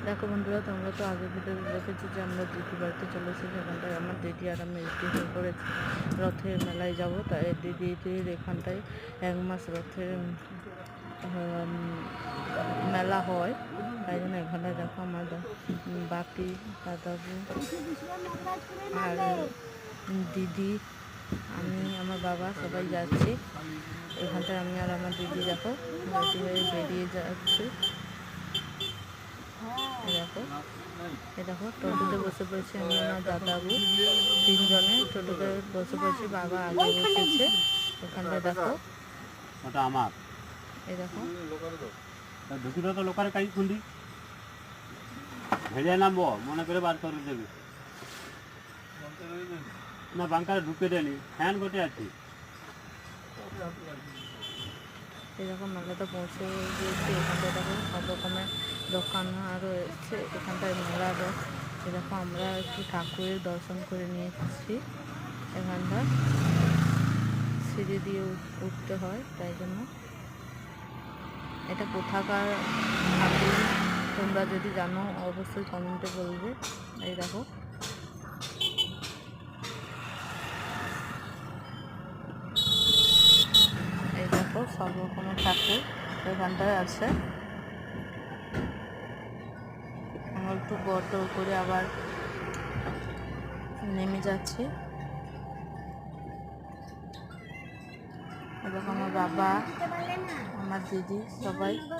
দেখো বন্ধুরা, তোমরা তো আগে ভিডিওতে দেখেছো যে আমরা দিদি বাড়িতে চলে এসেছি। এখানটায় আমার দিদি আর আমি রেডি হয়ে পড়েছি, রথের মেলায় যাব। তাই দিদির এখানটায় 1 মাস রথের মেলা হয়। তাই জন্য এখানটায় দেখো আমার বাপি, দাদাবু আর দিদি, আমি, আমার বাবা সবাই যাচ্ছি। এখানটায় আমি আর আমার দিদি দেখো রেডি হয়ে বেরিয়ে যাচ্ছি। দেখো টোটোতে বসে পড়েছি আমি, আমার দাদাবু, 3 জনে টোটোতে বসে পড়েছি। বাবা আগে বসেছে। ওখানটায় দেখো ওটা আমার এই দেখো ঢুকিল তো লোকারে কাই খুন্দি ভেজে নামবো মনে করে বার করে দেবে না, বাংকারে ঢুকে দেয়নি, ফ্যান গোটে আছে। এরকম মেলাতে পৌঁছে গিয়েছি। এখানটায় দেখো সব রকমের দোকান আরও এসছে। এখানটায় মেলার এরকম আমরা একটু ঠাকুরের দর্শন করে নিয়েছি। এখানটা সিঁড়ি দিয়ে উঠতে হয়, তাই জন্য। এটা কোথাকার ঠাকুর তোমরা যদি জানো অবশ্যই কমেন্টে বলবে। এই দেখো সব রকমের ঠাকুর এখানটায় আছে। আমরা একটু বটো করে আবার নেমে যাচ্ছি। এরকম আমার বাবা, আমার দিদি সবাই